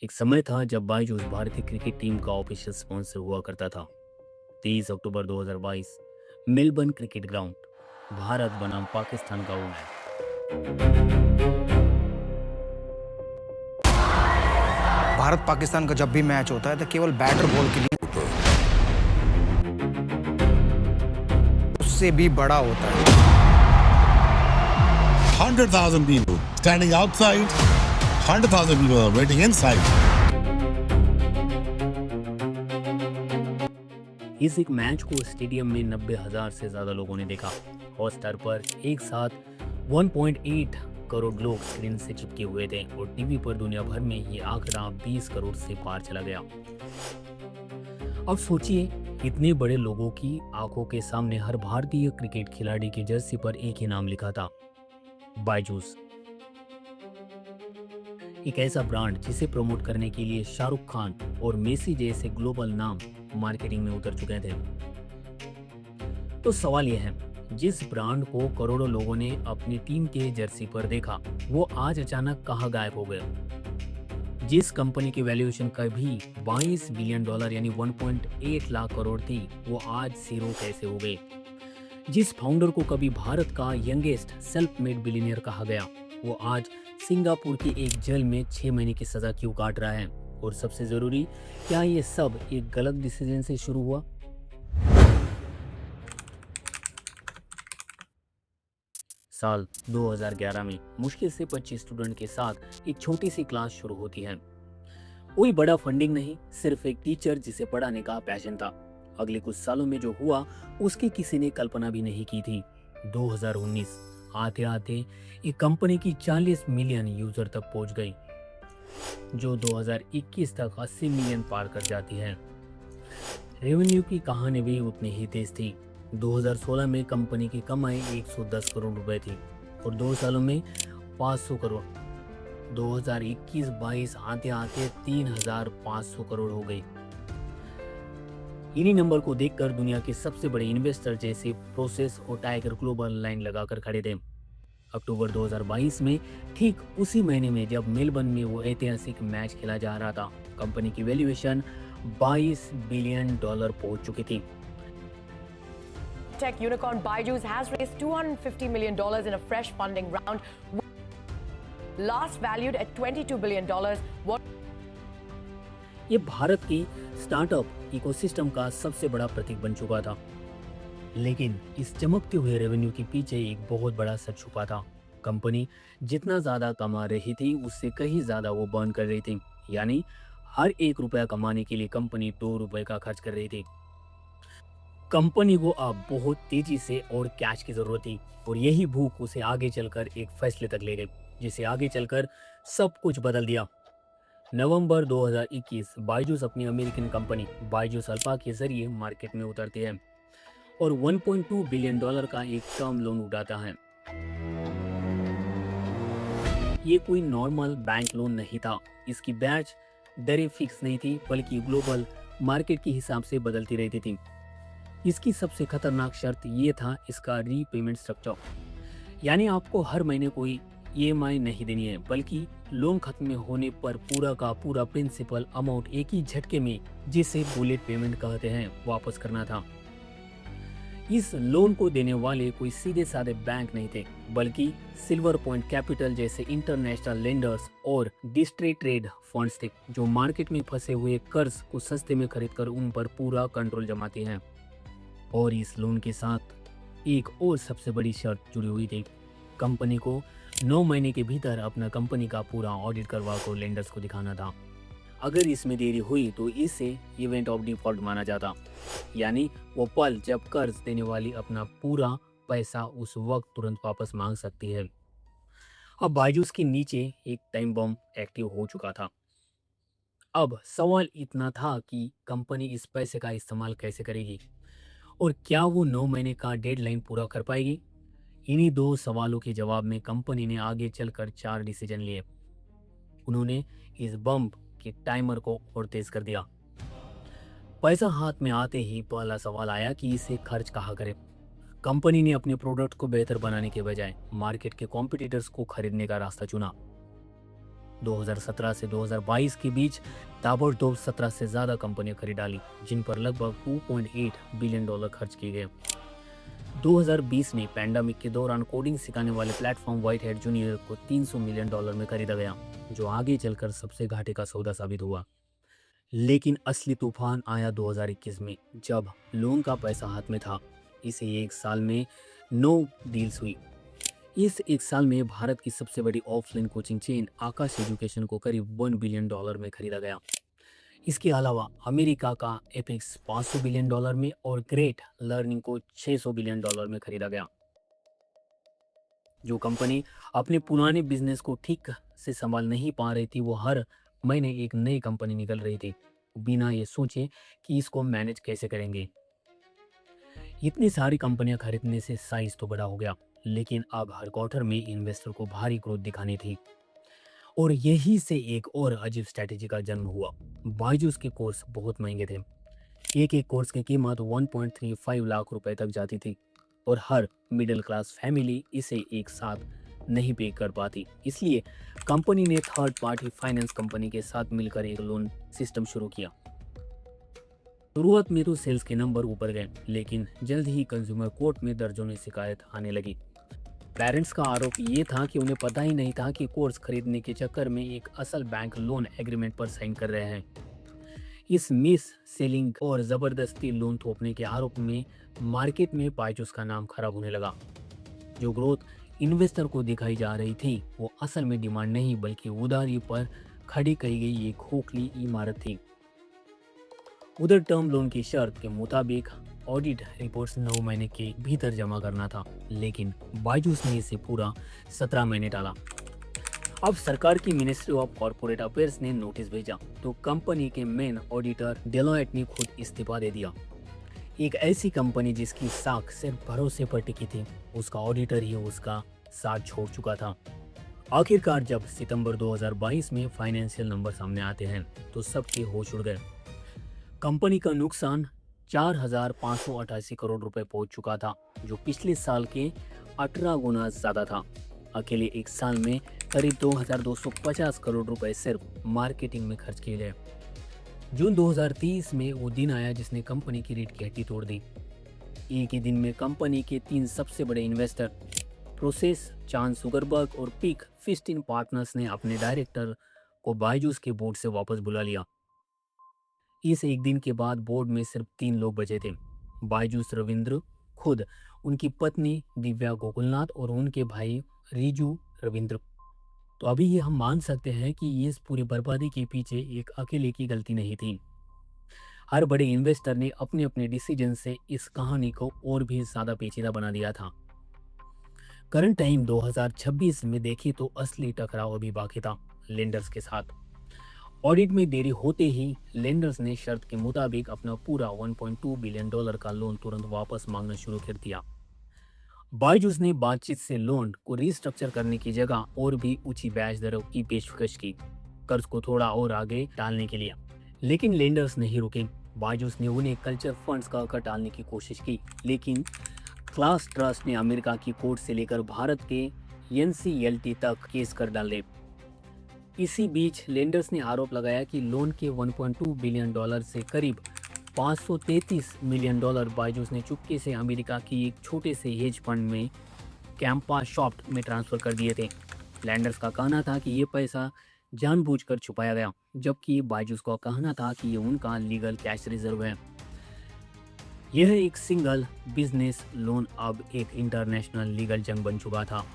एक समय था जब बायजूस भारतीय क्रिकेट टीम का ऑफिशियल स्पॉन्सर हुआ करता था। 23 अक्टूबर 2022 मेलबर्न क्रिकेट ग्राउंड, भारत बनाम पाकिस्तान का वो मैच। भारत पाकिस्तान का जब भी मैच होता है तो केवल बैटर बॉल के लिए होता है, उससे भी बड़ा होता है। 100,000 people standing outside, 100,000 people are waiting inside. इस एक मैच को स्टेडियम में 90,000 से ज्यादा लोगों ने देखा। हॉटस्टार पर एक साथ 1.8 करोड़ लोग स्क्रीन से चिपके हुए थे और टीवी पर दुनिया भर में ये आंकड़ा 20 करोड़ से पार चला गया। अब सोचिए, इतने बड़े लोगों की आंखों के सामने हर भारतीय क्रिकेट खिलाड़ी की जर्सी पर एक ही नाम लिखा था, बायजूस। एक ऐसा ब्रांड जिसे प्रमोट करने के लिए शाहरुख खान और मेसी जैसे ग्लोबल नाम मार्केटिंग में उतर चुके थे। तो सवाल यह है, जिस ब्रांड को करोड़ों लोगों ने अपनी टीम के जर्सी पर देखा, वो आज अचानक कहां गायब हो गया? जिस कंपनी की वैल्यूएशन कभी 22 बिलियन डॉलर यानी 1.8 लाख करोड़ थी, वो आज जीरो कैसे हो गए? जिस फाउंडर को कभी भारत का यंगेस्ट सेल्फ मेड बिलियनियर कहा गया, वो आज सिंगापुर की एक जेल में 6 महीने की सजा क्यों काट रहा है? और सबसे जरूरी, क्या ये सब एक गलत डिसीजन से शुरू हुआ? साल 2011 में मुश्किल से 25 स्टूडेंट के साथ एक छोटी सी क्लास शुरू होती है। कोई बड़ा फंडिंग नहीं, सिर्फ एक टीचर जिसे पढ़ाने का पैशन था। अगले कुछ सालों में जो हुआ, उसकी किसी ने कल्पना भी नहीं की थी। 2019 आते आते एक कंपनी की 40 मिलियन यूजर तक पहुंच गई, जो 2021 तक 80 मिलियन पार कर जाती है। रेवेन्यू की कहानी भी उतनी ही तेज थी। 2016 में कंपनी की कमाई 110 करोड़ रुपए थी और 2 सालों में 500 करोड़। 2021-22 आते आते 3,500 करोड़ हो गई। इन्हीं नंबर को देखकर दुनिया के सबसे बड़े इन्वेस्टर जैसे प्रोसेस और टाइगर ग्लोबल लाइन लगाकर खड़े थे। अक्टूबर 2022 में, ठीक उसी महीने में जब मेलबर्न में वो ऐतिहासिक मैच खेला जा रहा था, कंपनी की वैल्यूएशन 22 बिलियन डॉलर पहुंच चुकी थी। Tech unicorn Byju's has raised $250 million in a fresh funding round, last valued at $22 billion. ये भारत की स्टार्टअप इकोसिस्टम का सबसे बड़ा प्रतीक बन चुका था। लेकिन इस चमकते हुए रेवेन्यू के पीछे एक बहुत बड़ा सच छुपा था। कंपनी जितना ज्यादा कमा रही थी, उससे कहीं ज्यादा वो बर्न कर रही थी। यानी हर 1 रुपया कमाने के लिए कंपनी 2 रुपए का खर्च कर रही थी। कंपनी को अब बहुत तेजी से और कैश की जरूरत थी और यही भूख उसे आगे चलकर एक फैसले तक ले गई, जिसे आगे चलकर सब कुछ बदल दिया। नवंबर 2021 बायजूस अपनी अमेरिकन कंपनी बायजूस अल्फा के जरिए मार्केट में उतरती है और 1.2 बिलियन डॉलर का एक टर्म लोन उठाता है। ये कोई नॉर्मल बैंक लोन नहीं था। इसकी ब्याज दरें फिक्स नहीं थी, बल्कि ग्लोबल मार्केट के हिसाब से बदलती रहती थी। इसकी सबसे खतरनाक शर्त ये था इसका रीपेमेंट स्ट्रक्चर, यानी आपको हर महीने कोई ईएमआई नहीं देनी है, बल्कि लोन खत्म होने पर पूरा का पूरा प्रिंसिपल अमाउंट एक ही झटके में, जिसे बुलेट पेमेंट कहते हैं, वापस करना था। इस लोन को देने वाले कोई सीधे साधे बैंक नहीं थे, बल्कि सिल्वर पॉइंट कैपिटल जैसे इंटरनेशनल लेंडर्स और डिस्ट्रेट ट्रेड फंड्स थे, जो मार्केट में फंसे हुए कर्ज को सस्ते में खरीदकर उन पर पूरा कंट्रोल जमाते हैं। और इस लोन के साथ एक और सबसे बड़ी शर्त जुड़ी हुई थी। कंपनी को 9 महीने के भीतर अपना कंपनी का पूरा ऑडिट करवा कर लेंडर्स को दिखाना था। अगर इसमें देरी हुई तो इसे इवेंट ऑफ डिफॉल्ट माना जाता, यानी वो पल जब कर्ज देने वाली अपना पूरा पैसा उस वक्त तुरंत वापस मांग सकती है। अब बायजूस के नीचे एक टाइम बम एक्टिव हो चुका था। अब सवाल इतना था कि कंपनी इस पैसे का इस्तेमाल कैसे करेगी और क्या वो 9 महीने का डेडलाइन पूरा कर पाएगी? इन्हीं 2 सवालों के जवाब में कंपनी ने आगे चलकर 4 डिसीजन लिए। उन्होंने इस बम्प के टाइमर को और तेज कर दिया। पैसा हाथ में आते ही पहला सवाल आया कि इसे खर्च कहाँ करें। कंपनी ने अपने प्रोडक्ट को बेहतर बनाने के बजाय मार्केट के कॉम्पिटिटर्स को खरीदने का रास्ता चुना। 2017 से 2022 के बीच ताबड़तोड़ 17 से ज़्यादा कंपनियां खरीद डाली, जिन पर लगभग $2.8 बिलियन खर्च किए गए। 2020 में पैंडेमिक के दौरान कोडिंग सिखाने वाले प्लेटफॉर्म व्हाइट हैट जूनियर को $300 मिलियन में खरीदा गया, जो आगे चलकर सबसे घाटे का सौदा साबित हुआ। लेकिन असली तूफान आया 2021 में, जब लोन का पैसा हाथ में था। इसे एक साल में 9 डील्स हुई। इस एक साल में भारत की सबसे बड़ी ऑफलाइन कोचिंग चेन आकाश एजुकेशन को करीब $1 बिलियन में खरीदा गया। इसके अलावा अमेरिका का एपिक्स $500 बिलियन में और ग्रेट लर्निंग को $600 बिलियन में खरीदा गया। जो कंपनी अपने पुराने बिजनेस को ठीक से संभाल नहीं पा रही थी, वो हर महीने एक नई कंपनी निकल रही थी, बिना ये सोचे कि इसको मैनेज कैसे करेंगे। इतनी सारी कंपनियां खरीदने से साइज तो बड़ा हो गया, लेकिन अब हर क्वार्टर में इन्वेस्टर को भारी ग्रोथ दिखानी थी। और यही से एक और अजीब स्ट्रैटेजी का जन्म हुआ। बायजूस के कोर्स बहुत महंगे थे। एक एक कोर्स की कीमत 1.35 लाख रुपए तक जाती थी और हर मिडिल क्लास फैमिली इसे एक साथ नहीं पे कर पाती। इसलिए कंपनी ने थर्ड पार्टी फाइनेंस कंपनी के साथ मिलकर एक लोन सिस्टम शुरू किया। शुरुआत में तो सेल्स के नंबर ऊपर गए, लेकिन जल्द ही कंज्यूमर कोर्ट में दर्जनों शिकायत आने लगी। पेरेंट्स का आरोप ये था कि उन्हें पता ही नहीं था कि कोर्स खरीदने के चक्कर में एक असल बैंक लोन एग्रीमेंट पर साइन कर रहे हैं। इस मिस सेलिंग और जबरदस्ती लोन थोपने के आरोप में मार्केट में बायजूस का नाम खराब होने लगा। जो ग्रोथ इन्वेस्टर को दिखाई जा रही थी, वो असल में डिमांड नहीं बल्कि उधारी पर खड़ी की गई एक खोखली इमारत थी। उधर टर्म लोन की शर्त के मुताबिक ऑडिट रिपोर्ट्स 9 महीने के भीतर जमा करना था, लेकिन बायजूस ने इसे पूरा 17 महीने टाला। अब सरकार की मिनिस्ट्री ऑफ कॉर्पोरेट अफेयर्स ने नोटिस भेजा तो कंपनी के मेन ऑडिटर डेलॉयट ने खुद इस्तीफा दे दिया। एक ऐसी कंपनी जिसकी साख सिर्फ भरोसे पर टिकी थी, उसका ऑडिटर ही उसका साथ छोड़ चुका था। आखिरकार जब सितंबर 2022 में फाइनेंशियल नंबर सामने आते हैं तो सबके होश उड़ गए। कंपनी का नुकसान 4,588 करोड़ रुपए पहुंच चुका था, जो पिछले साल के 18 गुना ज्यादा था। अकेले एक साल में करीब 2,250 करोड़ रुपए सिर्फ मार्केटिंग में खर्च किए गए। जून 2030 में वो दिन आया जिसने कंपनी की रीढ़ की हड्डी तोड़ दी। एक ही दिन में कंपनी के 3 सबसे बड़े इन्वेस्टर प्रोसेस, चार्ल्स जुकरबर्ग और पीक 15 पार्टनर्स ने अपने डायरेक्टर को बायजूस के बोर्ड से वापस बुला लिया। इस एक दिन के बाद बोर्ड में सिर्फ 3 लोग बचे थे, बायजूस रविंद्र खुद, उनकी पत्नी दिव्या गोकुलनाथ और उनके भाई रिजू रविंद्र। तो अभी ये हम मान सकते हैं कि ये इस पूरी बर्बादी के पीछे एक अकेले की गलती नहीं थी। हर बड़े इन्वेस्टर ने अपने अपने डिसीजन से इस कहानी को और भी ज्यादा पेचीदा बना दिया था। करंट टाइम 2026 में देखी तो असली टकराव अभी बाकी था लेंडर्स के साथ। ऑडिट में देरी होते ही लेंडर्स ने शर्त के मुताबिक अपना पूरा $1.2 बिलियन का लोन तुरंत वापस मांगना शुरू कर दिया। बायजूस ने बातचीत से लोन को रिस्ट्रक्चर करने की जगह और भी ऊंची ब्याज दरों की पेशकश की, कर्ज को थोड़ा और आगे टालने के लिए। लेकिन लेंडर्स नहीं रुके। बायजूस ने उन्हें कल्चर फंड्स का कर टालने की कोशिश की, लेकिन क्लास ट्रस्ट ने अमेरिका की कोर्ट से लेकर भारत के NCLT तक केस कर डाले। इसी बीच लेंडर्स ने आरोप लगाया कि लोन के $1.2 बिलियन से करीब $533 मिलियन बायजूस ने चुपके से अमेरिका की एक छोटे से हेज फंड में कैंपा शॉफ्ट में ट्रांसफर कर दिए थे। लेंडर्स का कहना था कि ये पैसा जानबूझकर छुपाया गया, जबकि बायजूस का कहना था कि ये उनका लीगल कैश रिजर्व है। यह एक सिंगल बिजनेस लोन अब एक इंटरनेशनल लीगल जंग बन चुका था।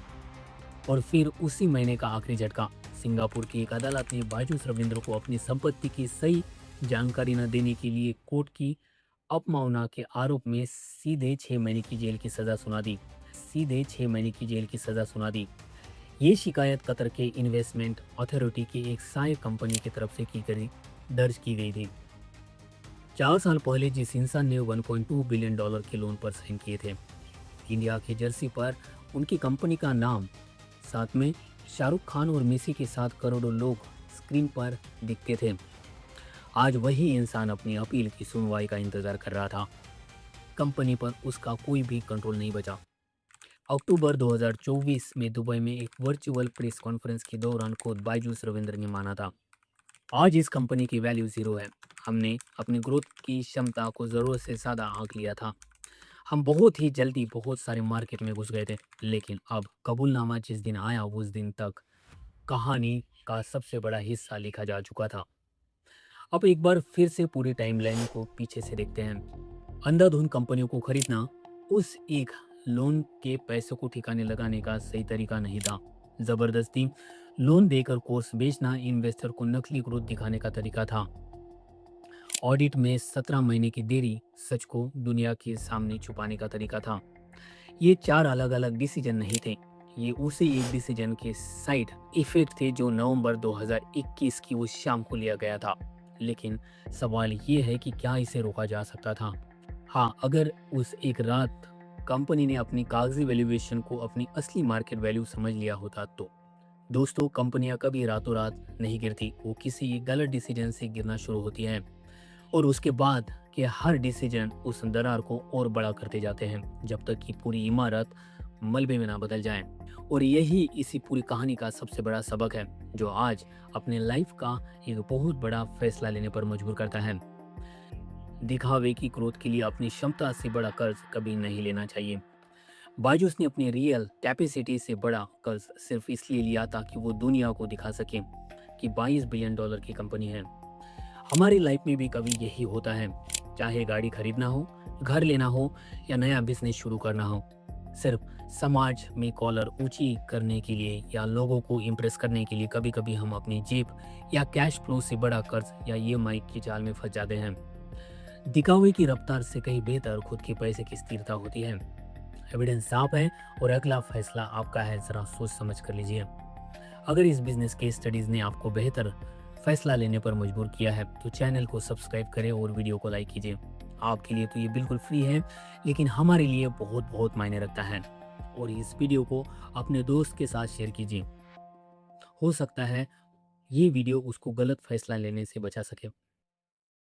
और फिर उसी महीने का आखिरी झटका, सिंगापुर की एक अदालत ने बायजूस रविंद्र को अपनी संपत्ति की सही जानकारी न देने के लिए कोर्ट की अपमानना के आरोप में सीधे 6 महीने की जेल की सजा सुना दी। ये शिकायत कतर के इन्वेस्टमेंट अथॉरिटी की एक सहायक कंपनी की तरफ से दर्ज की गई थी। 4 साल पहले जिस इंसान ने $1.2 बिलियन के लोन पर साइन किए थे, इंडिया के जर्सी पर उनकी कंपनी का नाम, साथ में शाहरुख खान और मेसी के साथ करोड़ों लोग स्क्रीन पर दिखते थे। आज वही इंसान अपनी अपील की सुनवाई का इंतजार कर रहा था। कंपनी पर उसका कोई भी कंट्रोल नहीं बचा। अक्टूबर 2024 में दुबई में एक वर्चुअल प्रेस कॉन्फ्रेंस के दौरान खुद बायजूस रविंद्र ने माना था, आज इस कंपनी की वैल्यू ज़ीरो है। हमने अपनी ग्रोथ की क्षमता को ज़रूरत से ज़्यादा आंक लिया था। हम बहुत ही जल्दी बहुत सारे मार्केट में घुस गए थे, लेकिन अब कबूलनामा जिस दिन आया उस दिन तक कहानी का सबसे बड़ा हिस्सा लिखा जा चुका था। अब एक बार फिर से पूरी टाइमलाइन को पीछे से देखते हैं। अंधाधुंध कंपनियों को खरीदना उस एक लोन के पैसों को ठिकाने लगाने का सही तरीका नहीं था। जबरदस्ती लोन देकर कोर्स बेचना इन्वेस्टर को नकली ग्रोथ दिखाने का तरीका था। ऑडिट में 17 महीने की देरी सच को दुनिया के सामने छुपाने का तरीका था। ये 4 अलग अलग डिसीजन नहीं थे, ये उसी एक डिसीजन के साइड इफेक्ट थे जो नवंबर 2021 की उस शाम को लिया गया था। लेकिन सवाल ये है कि क्या इसे रोका जा सकता था? हाँ, अगर उस एक रात कंपनी ने अपनी कागजी वैल्यूएशन को अपनी असली मार्केट वैल्यू समझ लिया होता तो। दोस्तों, कंपनियां कभी रातों रात नहीं गिरती, वो किसी गलत डिसीजन से गिरना शुरू होती हैं और उसके बाद के हर डिसीजन उस दरार को और बड़ा करते जाते हैं जब तक कि पूरी इमारत मलबे में ना बदल जाए। और यही इसी पूरी कहानी का सबसे बड़ा सबक है जो आज अपने लाइफ का एक बहुत बड़ा फैसला लेने पर मजबूर करता है। दिखावे की ग्रोथ के लिए अपनी क्षमता से बड़ा कर्ज कभी नहीं लेना चाहिए। बायजूस ने अपनी रियल कैपेसिटी से बड़ा कर्ज सिर्फ इसलिए लिया ताकि वो दुनिया को दिखा सके कि 22 बिलियन डॉलर की कंपनी है। हमारी लाइफ में भी कभी यही होता है, चाहे गाड़ी खरीदना हो, घर लेना हो या नया बिजनेस शुरू करना हो, सिर्फ समाज में कॉलर ऊंची करने के लिए या लोगों को इम्प्रेस करने के लिए कभी कभी हम अपनी जेब या कैश फ्लो से बड़ा कर्ज या ईएमआई की जाल में फंस जाते हैं। दिखावे की रफ्तार से कहीं बेहतर खुद के पैसे की स्थिरता होती है। एविडेंस साफ है और अगला फैसला आपका है, जरा सोच समझ कर लीजिए। अगर इस बिजनेस के स्टडीज ने आपको बेहतर फैसला लेने पर मजबूर किया है तो चैनल को सब्सक्राइब करें और वीडियो को लाइक कीजिए। आपके लिए तो ये बिल्कुल फ्री है, लेकिन हमारे लिए बहुत बहुत मायने रखता है। और इस वीडियो को अपने दोस्त के साथ शेयर कीजिए, हो सकता है ये वीडियो उसको गलत फैसला लेने से बचा सके।